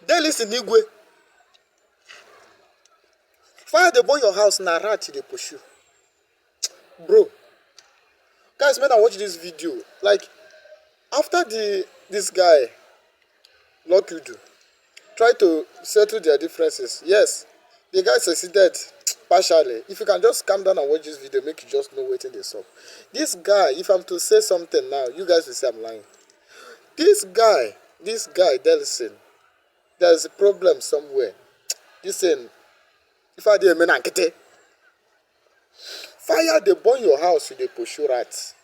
Dennis Igwe. Fire dey burn your house na rat dey pursue. Bro, guys, when I watch this video, like after this guy Lucky do try to settle their differences, yes, the guy succeeded partially. If you can just calm down and watch this video, make you just know wetin dey sup. This guy, if I'm to say something now, you guys will say I'm lying. This guy Delson, there's a problem somewhere. This thing, if I dey men and kete, fire dey burn your house, you dey pursue rats.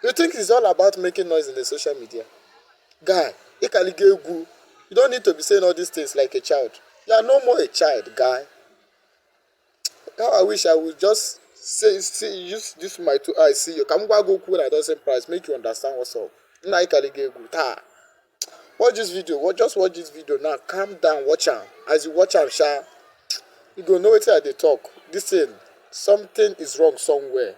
You think it's all about making noise in the social media? Guy, you don't need to be saying all these things like a child. You are no more a child, guy. How I wish I would just use this my two eyes, see you. Come go cool at doesn't price, make you understand what's up. Watch this video. Just watch this video now. Calm down, watch am. As you watch am, you go know wetin I dey talk. Listen, something is wrong somewhere.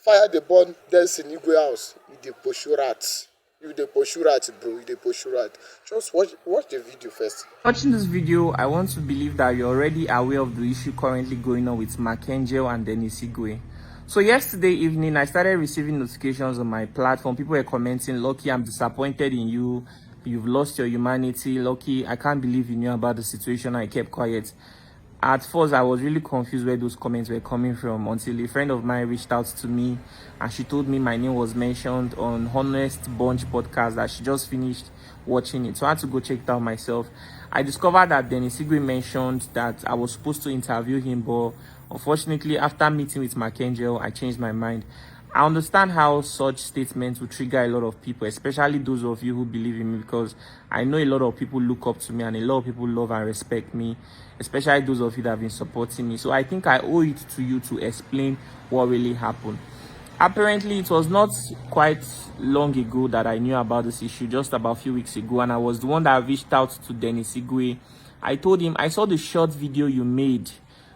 Fire dey burn Dennis Igwe house. You dey pursue rats. You dey pursue rats, bro. You dey pursue rat. Just watch the video first. Watching this video, I want to believe that you're already aware of the issue currently going on with Markangel and Dennis Igwe. So yesterday evening, I started receiving notifications on my platform. People were commenting, Lucky, I'm disappointed in you. You've lost your humanity. Lucky, I can't believe you knew about the situation. I kept quiet. At first, I was really confused where those comments were coming from until a friend of mine reached out to me and she told me my name was mentioned on Honest Bunch podcast, that she just finished watching it. So I had to go check it out myself. I discovered that Dennis Igwe mentioned that I was supposed to interview him, but unfortunately, after meeting with Markangel, I changed my mind. I understand how such statements will trigger a lot of people, especially those of you who believe in me, because I know a lot of people look up to me and a lot of people love and respect me, especially those of you that have been supporting me. So I think I owe it to you to explain what really happened. Apparently, it was not quite long ago that I knew about this issue, just about a few weeks ago, and I was the one that reached out to Dennis Igwe. I told him, I saw the short video you made,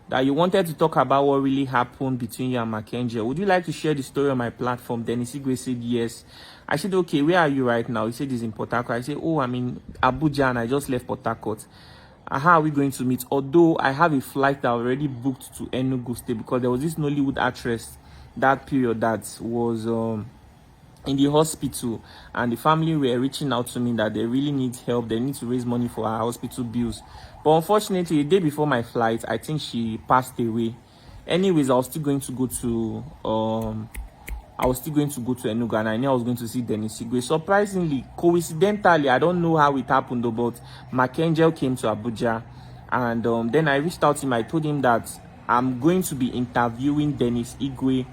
that you wanted to talk about what really happened between you and Markangel. Would you like to share the story on my platform? Dennis Igwe said yes. I said, okay, where are you right now? He said he's in Port Harcourt. I said, oh, I'm in Abuja and I just left Port Harcourt. How are we going to meet? Although I have a flight that I already booked to Enugu State, because there was this Nollywood actress that period that was in the hospital, and the family were reaching out to me that they really need help. They need to raise money for her hospital bills. But unfortunately, the day before my flight, I think she passed away. Anyways, I was still going to go to Enugu, and I knew I was going to see Dennis Igwe. Surprisingly, coincidentally, I don't know how it happened though, but Markangel came to Abuja, and then I reached out to him. I told him that I'm going to be interviewing Dennis Igwe,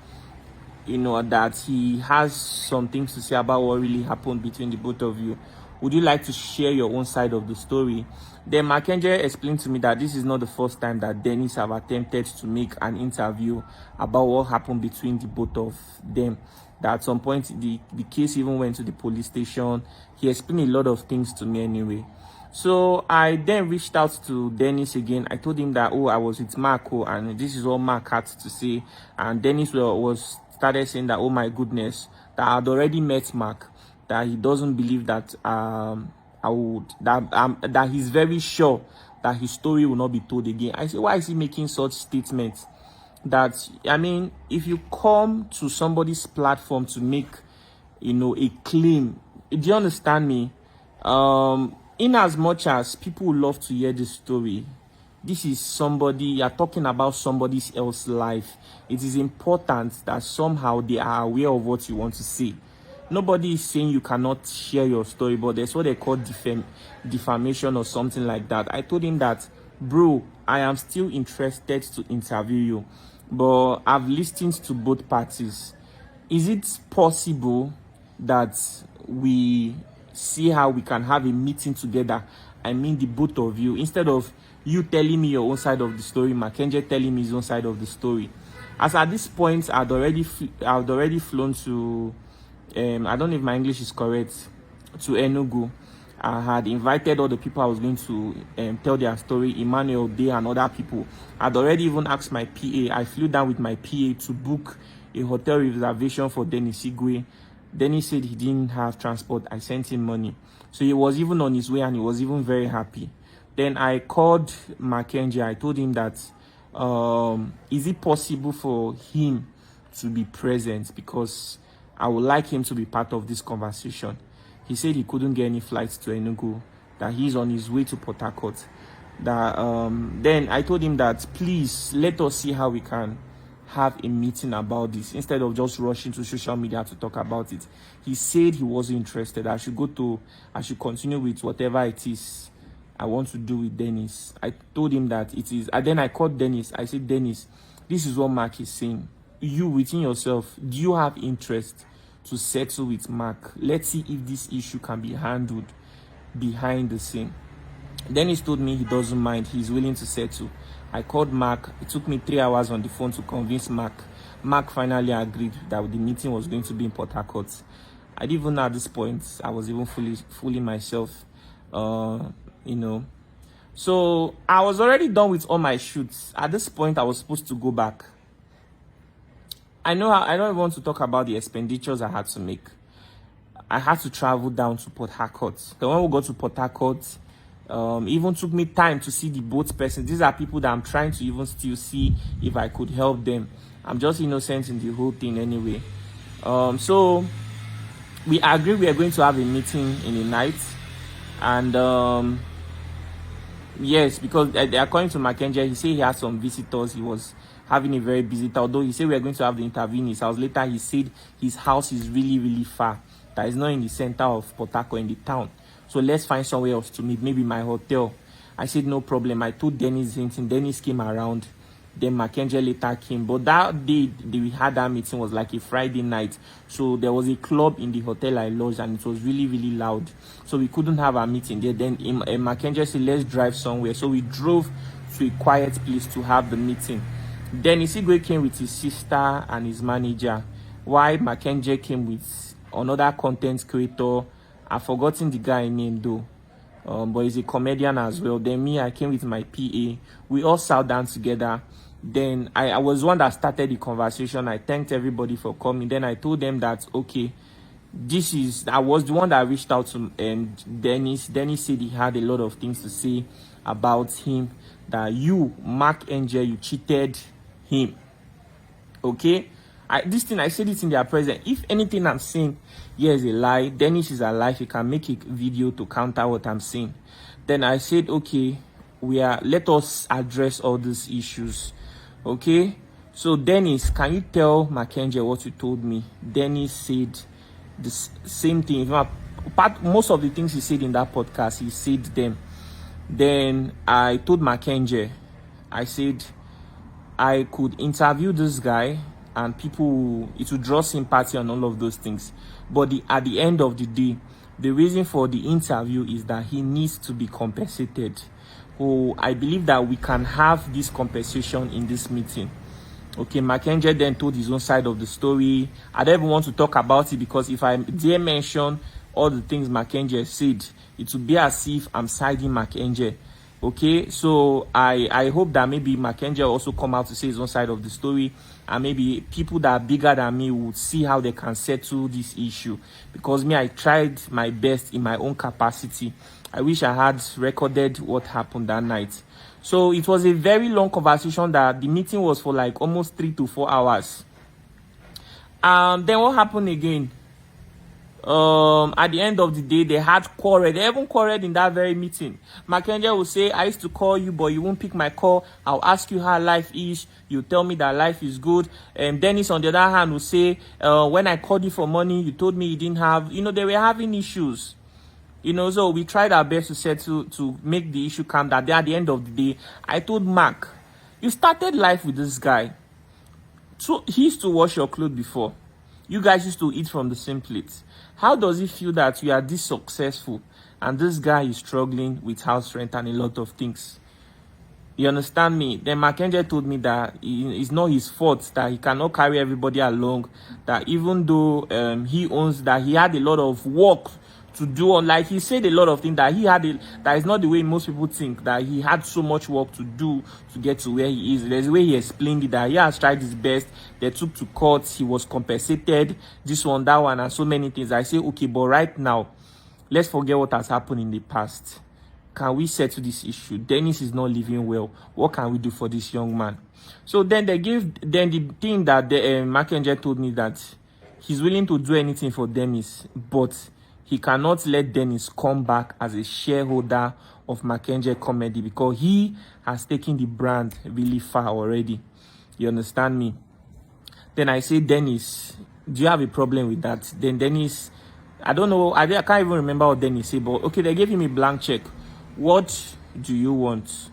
you know, that he has some things to say about what really happened between the both of you. Would you like to share your own side of the story? Then Markangel explained to me that this is not the first time that Dennis have attempted to make an interview about what happened between the both of them. That at some point the case even went to the police station. He explained a lot of things to me anyway. So I then reached out to Dennis again. I told him that, oh, I was with Marco and this is all Mark had to say. And Dennis started saying that, oh my goodness, that I had already met Mark, that he doesn't believe that that he's very sure that his story will not be told again. I said, why is he making such statements? That, I mean, if you come to somebody's platform to make, you know, a claim, do you understand me? In as much as people love to hear this story, this is somebody, you're talking about somebody else's life. It is important that somehow they are aware of what you want to say. Nobody is saying you cannot share your story, but there's what they call defamation or something like that. I told him that, bro, I am still interested to interview you, but I've listened to both parties. Is it possible that we see how we can have a meeting together? I mean, the both of you, instead of you telling me your own side of the story, Markangel telling me his own side of the story. As at this point, I'd already flown to, I don't know if my English is correct, to Enugu. I had invited all the people I was going to tell their story, Emmanuel Day and other people. I'd already even asked my PA. I flew down with my PA to book a hotel reservation for Dennis Igwe. Dennis said he didn't have transport. I sent him money. So he was even on his way and he was even very happy. Then I called Mackenzie. I told him that, is it possible for him to be present, because I would like him to be part of this conversation. He said he couldn't get any flights to Enugu, that he's on his way to Port Harcourt. That then I told him that, please let us see how we can have a meeting about this instead of just rushing to social media to talk about it. He said he wasn't interested. I should continue with whatever it is I want to do with Dennis. I told him that it is, and then I called Dennis. I said, Dennis, this is what Mark is saying. You within yourself, do you have interest to settle with Mark? Let's see if this issue can be handled behind the scene. Dennis told me he doesn't mind. He's willing to settle. I called Mark. It took me 3 hours on the phone to convince Mark. Mark finally agreed that the meeting was going to be in Port Harcourt. I didn't even know at this point I was even fooling myself, So I was already done with all my shoots. At this point, I was supposed to go back. I don't want to talk about the expenditures I had to make. I had to travel down to Port Harcourt. The when we got to Port Harcourt, even took me time to see the boat person. These are people that I'm trying to even still see if I could help them. I'm just innocent in the whole thing anyway. So we agreed we are going to have a meeting in the night. And yes, because according to Mackenzie, he said he had some visitors. He was having a very busy time. Although he said we are going to have the interview in his house. Later, he said his house is really, really far. That is not in the center of Port Harcourt, in the town. So let's find somewhere else to meet, maybe my hotel. I said, no problem. I told Dennis anything. Dennis came around. Then Mackenzie later came. But that day we had that meeting was like a Friday night. So there was a club in the hotel I lodged and it was really, really loud. So we couldn't have a meeting there. Then Mackenzie said, let's drive somewhere. So we drove to a quiet place to have the meeting. Dennis Igwe came with his sister and his manager, while Mackenzie came with another content creator. I've forgotten the guy name though, but he's a comedian as well. Then me, I came with my PA. We all sat down together. Then I was one that started the conversation. I thanked everybody for coming. Then I told them that, okay, I was the one that reached out to Dennis. Dennis said he had a lot of things to say about him, that you, Mark Angel, you cheated him. Okay? I said it in their presence. If anything I'm saying here is a lie, Dennis is alive. He can make a video to counter what I'm saying. Then I said, okay, let us address all these issues. Okay? So Dennis, can you tell Mackenzie what you told me? Dennis said the same thing. In fact, most of the things he said in that podcast, he said them. Then I told Mackenzie, I said I could interview this guy and it will draw sympathy on all of those things. But at the end of the day, the reason for the interview is that he needs to be compensated. I believe that we can have this compensation in this meeting. Okay, Mackenzie then told his own side of the story. I don't even want to talk about it because if I dare mention all the things Mackenzie said, it would be as if I'm siding Mackenzie. Okay, so I hope that maybe Mackenzie will also come out to say his own side of the story, and maybe people that are bigger than me would see how they can settle this issue. Because me, I tried my best in my own capacity. I wish I had recorded what happened that night. So it was a very long conversation that the meeting was for like almost 3 to 4 hours. Then what happened again? At the end of the day, they had quarreled. They even quarreled in that very meeting. Mackenzie will say, I used to call you, but you won't pick my call. I'll ask you how life is. You tell me that life is good. Dennis, on the other hand, will say, when I called you for money, you told me you didn't have, they were having issues. So we tried our best to settle, to make the issue calm down. At the end of the day, I told Mark, you started life with this guy. So he used to wash your clothes before. You guys used to eat from the same plate. How does it feel that you are this successful and this guy is struggling with house rent and a lot of things? You understand me? Then Mackenzie told me that it's not his fault, that he cannot carry everybody along, that even though he owns that, he had a lot of work to do on. Like, he said a lot of things that that is not the way most people think, that he had so much work to do to get to where he is. There's a way he explained it, that he has tried his best, they took to court, he was compensated, this one, that one, and so many things. I say, okay, but right now, let's forget what has happened in the past. Can we settle this issue? Dennis is not living well. What can we do for this young man? So then the thing that the Mackenzie told me, that he's willing to do anything for Dennis, but he cannot let Dennis come back as a shareholder of Mackenzie Comedy, because he has taken the brand really far already. You understand me? Then I say, Dennis, do you have a problem with that? Then Dennis, I don't know, I can't even remember what Dennis said, but okay, they gave him a blank check. What do you want?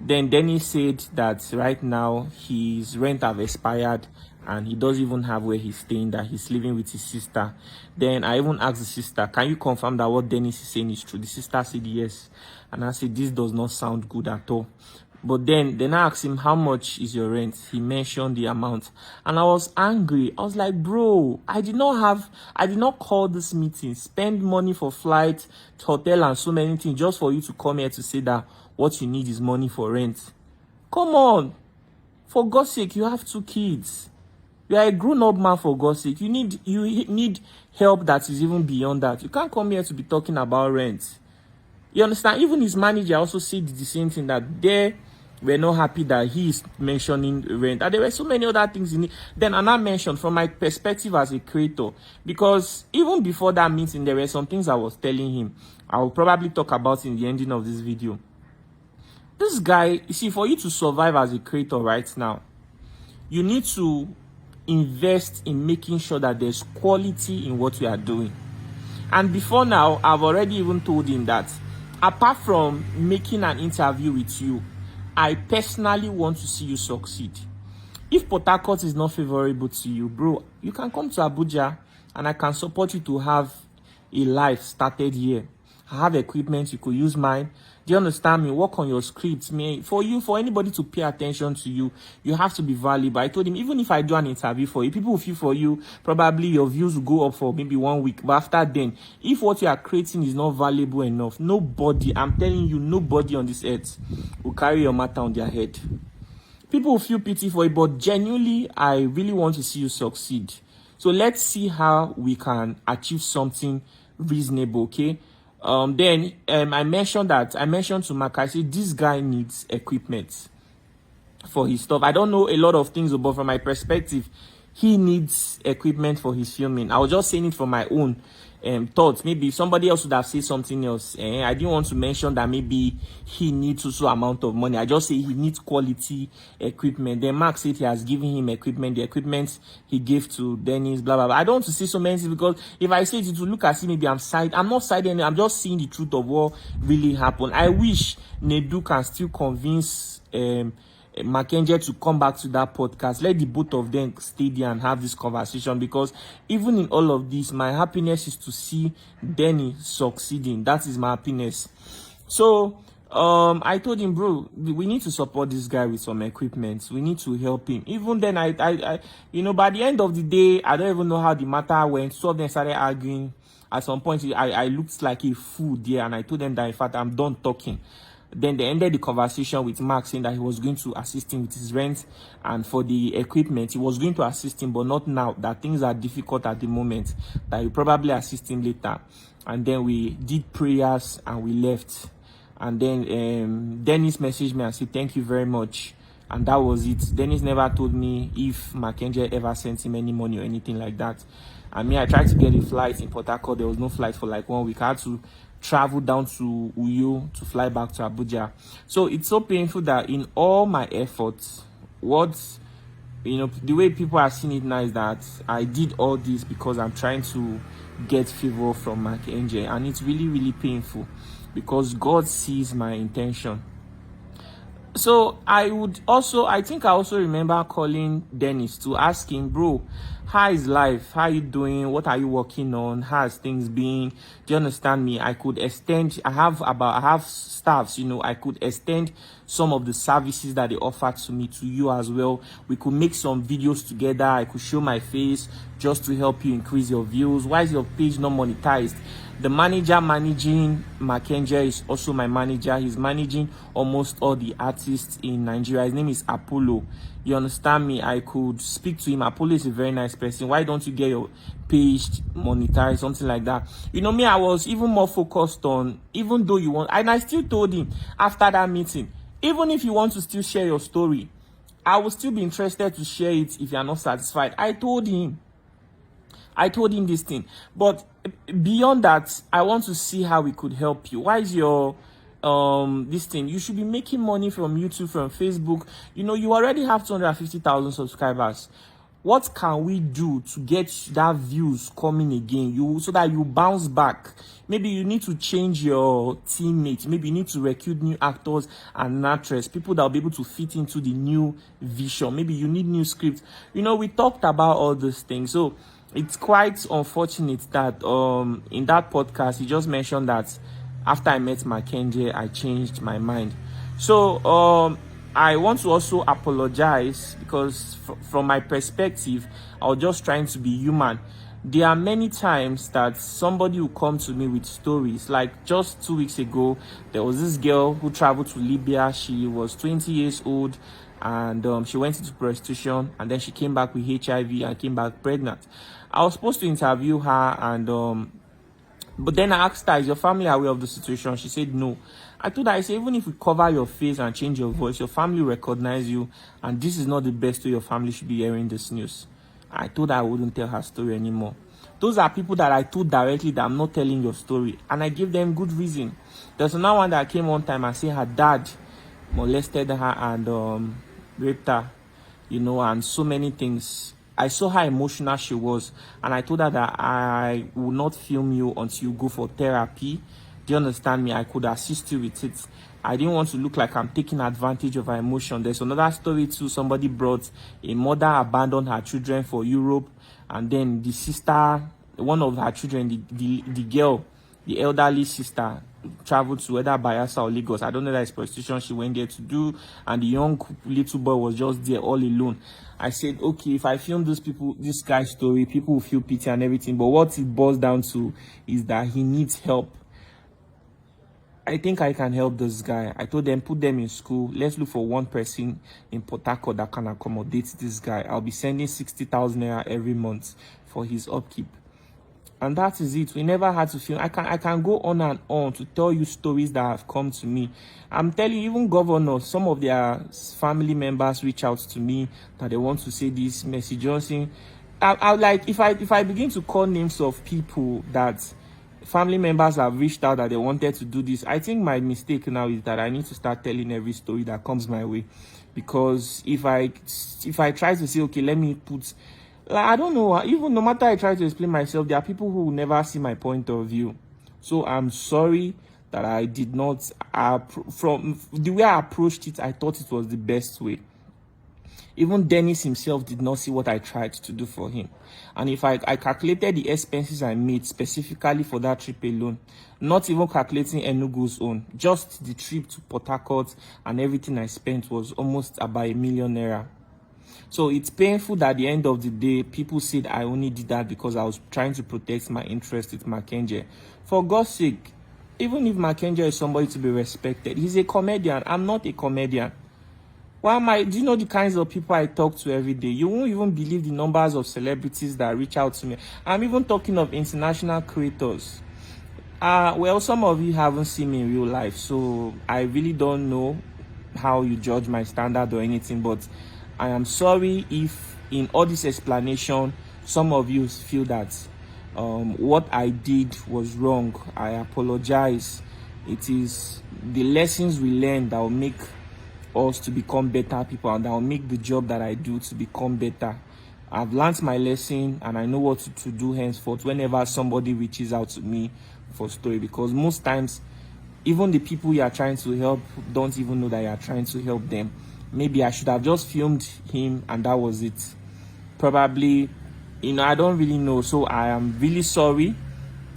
Then Dennis said that right now his rent have expired and he doesn't even have where he's staying, that he's living with his sister. Then I even asked the sister, can you confirm that what Dennis is saying is true? The sister said yes. And I said, this does not sound good at all. But then I asked him, how much is your rent? He mentioned the amount. And I was angry. I was like, bro, I did not call this meeting, spend money for flight, hotel, and so many things just for you to come here to say that what you need is money for rent. Come on. For God's sake, you have 2 kids. You are a grown-up man, for God's sake. You need help that is even beyond that. You can't come here to be talking about rent. You understand? Even his manager also said the same thing, that they were not happy that he is mentioning rent. And there were so many other things in it. Then I mentioned from my perspective as a creator, because even before that meeting, there were some things I was telling him. I will probably talk about in the ending of this video. This guy, you see, for you to survive as a creator right now, you need to invest in making sure that there's quality in what you are doing. And before now, I've already even told him that apart from making an interview with you, I personally want to see you succeed. If Port Harcourt is not favorable to you, bro, you can come to Abuja and I can support you to have a life started here. I have equipment, you could use mine. Do you understand me? Work on your scripts. For anybody to pay attention to you, you have to be valuable. I told him, even if I do an interview for you, people will feel for you, probably your views will go up for maybe 1 week. But after then, if what you are creating is not valuable enough, nobody, I'm telling you, nobody on this earth will carry your matter on their head. People will feel pity for you, but genuinely, I really want to see you succeed. So let's see how we can achieve something reasonable, okay? Then I mentioned to Mark, I said, this guy needs equipment for his stuff. I don't know a lot of things, but from my perspective, he needs equipment for his filming. I was just saying it from my own thoughts. Maybe somebody else would have said something else. I didn't want to mention that maybe he needs also amount of money. I just say he needs quality equipment. Then Mark said he has given him equipment. The equipment he gave to Dennis, blah, blah, blah. I don't want to say so many things, because if I say it will look as if maybe I'm not siding. I'm just seeing the truth of what really happened. I wish Nedu can still convince Mackenzie to come back to that podcast. Let the both of them stay there and have this conversation, because even in all of this, my happiness is to see Denny succeeding. That is my happiness. So I told him, bro, we need to support this guy with some equipment. We need to help him. Even then, I by the end of the day, I don't even know how the matter went. So of them started arguing. At some point, I looked like a fool there, and I told them that in fact I'm done talking. Then they ended the conversation with Mark saying that he was going to assist him with his rent, and for the equipment, he was going to assist him, but not now, that things are difficult at the moment, that he'll probably assist him later. And then we did prayers and we left. And then Dennis messaged me and said, thank you very much. And that was it. Dennis never told me if Mackenzie ever sent him any money or anything like that. I mean, I tried to get a flight in Port Harcourt. There was no flight for like 1 week. I had to travel down to Uyo to fly back to Abuja. So it's so painful that in all my efforts, the way people are seeing it now is that I did all this because I'm trying to get favor from Mackenzie. And it's really, really painful because God sees my intention. So I also remember calling Dennis to ask him, bro, how is life? How are you doing? What are you working on? How has things been? Do you understand me? I could extend, I have staffs, I could extend some of the services that they offer to me to you as well. We could make some videos together. I could show my face just to help you increase your views. Why is your page not monetized? The manager managing Mackenzie is also my manager. He's managing almost all the artists in Nigeria. His name is Apollo. You understand me? I could speak to him. Apollo is a very nice person. Why don't you get your page monetized? Something like that. Me, I was even more focused on, even though you want, and I still told him after that meeting, even if you want to still share your story, I will still be interested to share it if you are not satisfied. I told him this thing. But beyond that, I want to see how we could help you. Why is your this thing? You should be making money from YouTube, from Facebook. You already have 250,000 subscribers. What can we do to get that views coming again? So that you bounce back. Maybe you need to change your teammates. Maybe you need to recruit new actors and actresses, people that will be able to fit into the new vision. Maybe you need new scripts. We talked about all these things. So it's quite unfortunate that in that podcast he just mentioned that after I met Mackenzie, I changed my mind. So I want to also apologize because from my perspective, I was just trying to be human. There are many times that somebody will come to me with stories. Like just 2 weeks ago, there was this girl who traveled to Libya. She was 20 years old and she went into prostitution, and then she came back with HIV and came back pregnant. I was supposed to interview her, and but then I asked her, is your family aware of the situation? She said no. I told her, I said, even if you cover your face and change your voice, your family will recognize you, and this is not the best way your family should be hearing this news. I told her I wouldn't tell her story anymore. Those are people that I told directly that I'm not telling your story, and I gave them good reason. There's another one that came one time and said her dad molested her and raped her, and so many things. I saw how emotional she was, and I told her that I will not film you until you go for therapy. Do you understand me? I could assist you with it. I didn't want to look like I'm taking advantage of her emotion. There's another story too. Somebody brought a mother abandoned her children for Europe, and then the sister, one of her children, the girl, the elderly sister, traveled to either Bayelsa or Lagos. I don't know that it's prostitution she went there to do, and the young little boy was just there all alone. I said, okay, if I film this guy's story, people will feel pity and everything, but what it boils down to is that he needs help. I think I can help this guy. I told them, put them in school. Let's look for one person in Port Harcourt that can accommodate this guy. I'll be sending 60,000 naira every month for his upkeep. And that is it. We never had to film. I can go on and on to tell you stories that have come to me. I'm telling you, even governors, some of their family members reach out to me that they want to say this. Mercy Johnson. I like, if I begin to call names of people that family members have reached out that they wanted to do this, I think my mistake now is that I need to start telling every story that comes my way. Because if I try to say, okay, let me put, I don't know, even no matter I try to explain myself, there are people who will never see my point of view. So I'm sorry that I did not, from the way I approached it, I thought it was the best way. Even Dennis himself did not see what I tried to do for him. And if I calculated the expenses I made specifically for that trip alone, not even calculating Enugu's own, just the trip to Port Harcourt and everything I spent was almost about ₦1 million. So it's painful that at the end of the day, people said I only did that because I was trying to protect my interest with Mackenzie. For God's sake, even if Mackenzie is somebody to be respected, he's a comedian. I'm not a comedian. Do you know the kinds of people I talk to every day? You won't even believe the numbers of celebrities that reach out to me. I'm even talking of international creators. Well, some of you haven't seen me in real life, so I really don't know how you judge my standard or anything, but I am sorry if in all this explanation, some of you feel that what I did was wrong. I apologize. It is the lessons we learn that will make us to become better people, and that will make the job that I do to become better. I've learned my lesson, and I know what to do henceforth whenever somebody reaches out to me for story, because most times even the people you are trying to help don't even know that you are trying to help them. Maybe I should have just filmed him and that was it. Probably I don't really know. So I am really sorry.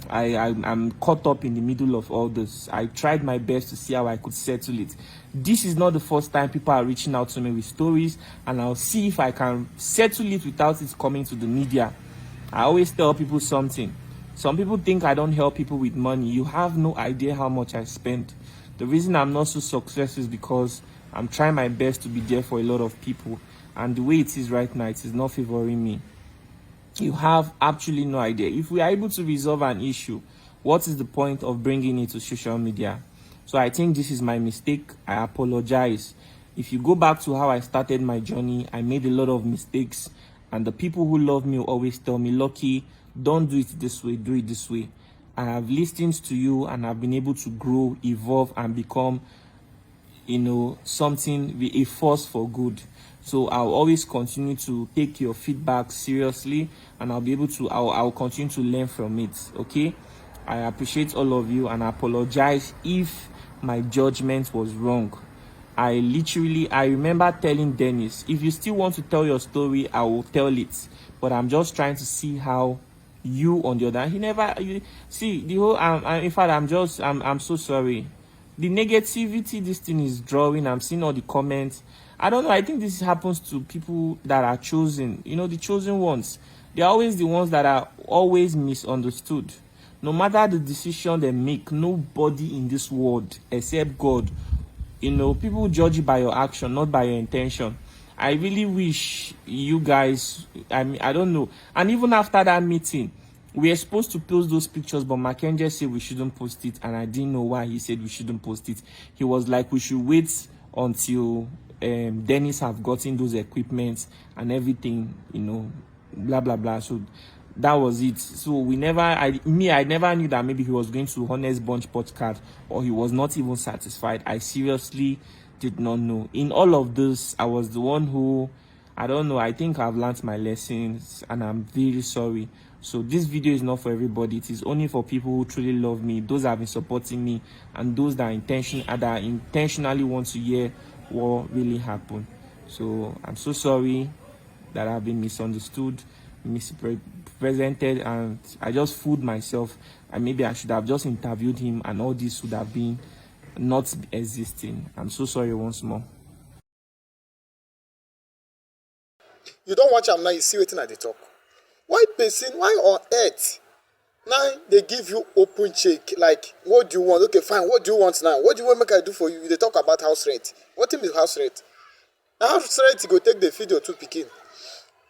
I'm caught up in the middle of all this. I tried my best to see how I could settle it. This is not the first time people are reaching out to me with stories, and I'll see if I can settle it without it coming to the media. I always tell people something. Some people think I don't help people with money. You have no idea how much I spend. The reason I'm not so successful is because I'm trying my best to be there for a lot of people, and the way it is right now, it is not favoring me. You have absolutely no idea. If we are able to resolve an issue, what is the point of bringing it to social media? So I think this is my mistake. I apologize. If you go back to how I started my journey, I made a lot of mistakes, and the people who love me will always tell me, Lucky, don't do it this way, do it this way. I have listened to you, and I've been able to grow, evolve, and become something, a force for good. So I'll always continue to take your feedback seriously, and I'll continue to learn from it. Okay, I appreciate all of you, and I apologize if my judgment was wrong. I remember telling Dennis, if you still want to tell your story, I will tell it, but I'm just trying to see how you on the other hand. See the whole in fact, I'm so sorry. The negativity this thing is drawing, I'm seeing all the comments. I don't know, I think this happens to people that are chosen. The chosen ones, they're always the ones that are always misunderstood. No matter the decision they make, nobody in this world except God, people judge you by your action, not by your intention. I really wish you guys, I don't know. And even after that meeting, we are supposed to post those pictures, but Mackenzie said we shouldn't post it, and I didn't know why he said we shouldn't post it. He was like, we should wait until Dennis have gotten those equipments and everything, blah blah blah. So that was it. So I never knew that maybe he was going to Honest Bunch podcast, or he was not even satisfied. I seriously did not know. In all of this, I was the one who, I don't know, I think I've learned my lessons, and I'm very sorry. So this video is not for everybody. It is only for people who truly love me, those that have been supporting me, and those that intentionally want to hear what really happened. So I'm so sorry that I've been misunderstood, misrepresented, and I just fooled myself. And maybe I should have just interviewed him, and all this would have been not existing. I'm so sorry once more. You don't watch am now, you see wetin I dey talk. Why on earth now they give you open check? Like, what do you want? Okay, fine, what do you want now? What do you want make I do for you? They talk about house rent. What thing is house rent? Now house rent, you go take the feed your two pikin.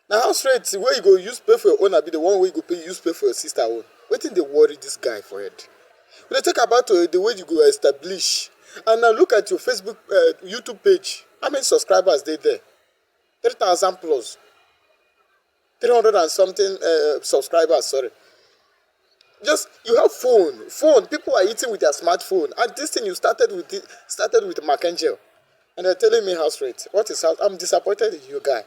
Now house rent, where you go use pay for your own, I be the one where you go use pay for your sister own. Wetin dey worry this guy for head? When they talk about the way you go establish, and now look at your Facebook, YouTube page. How many subscribers they there? 3,000 plus. 300 and something subscribers, sorry. Just, you have phone. People are eating with their smartphone. And this thing you started with Mackenzie. And they're telling me house rate. What is house? I'm disappointed in you, guy.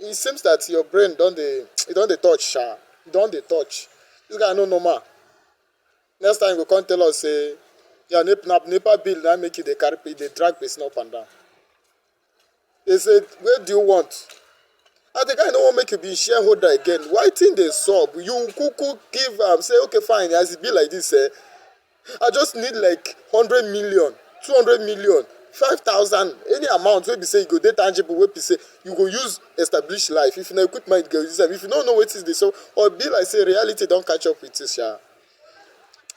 It seems that your brain don't touch, sha. Don't they touch. This guy no normal. Next time you come tell us, say, your NEPA bill now make you they drag person up and down. They said, where do you want? And the guy no want make you be shareholder again. Why think they sub? You could give say, okay, fine, as it be like this, I just need like 100 million, 200 million, 5,000, any amount wey be say you go dey tangible, wey be say you go use establish life. If you no equipment, you go use them. If you don't know what is this, so or be like say reality don't catch up with you, sha.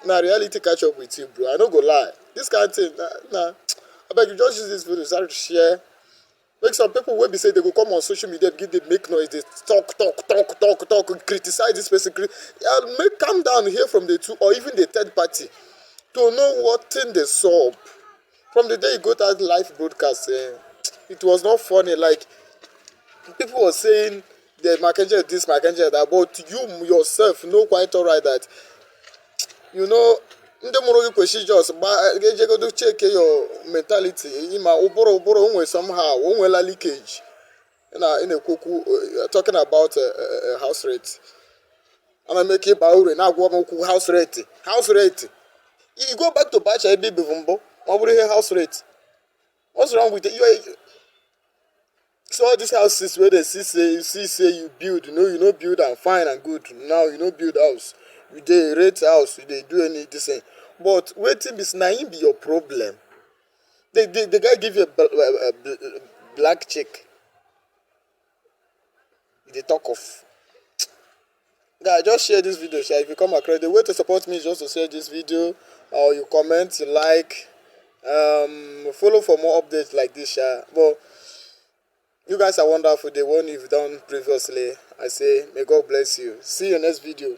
Now reality catch up with you, bro. I don't go lie. This kind of thing, nah. I beg you just use this video, start to share. Make some people will be say they go come on social media, they make noise, they talk, criticize this person. Calm down, hear from the two or even the third party to know what thing they solve. From the day you go to that live broadcast, it was not funny. Like people were saying the Mackenzie this, Mackenzie that, but you yourself know quite alright that ndị mụrụ gị kwesịrị just ga-ejegodo check your mentality ịma ụbụrụ onwe somehow onwela leakage na-ekwokwu talking about house rate. Ana make ịba ure na-agwa m okwu house rate. You go back to bacha ebe ibe mbụ ọ bụrụ ihe house rate. What's wrong with it? So all these houses where they say you build, you know build and fine and good. Now you know build house, you dey rate house, you dey do any this thing. But wetin be him be your problem? The guy give you a black check. You dey talk of. Guy, just share this video, sha. If you come across, the way to support me is just to share this video, or you comment, you like, follow for more updates like this, sha. But you guys are wonderful. The one you've done previously, I say, may God bless you. See you next video.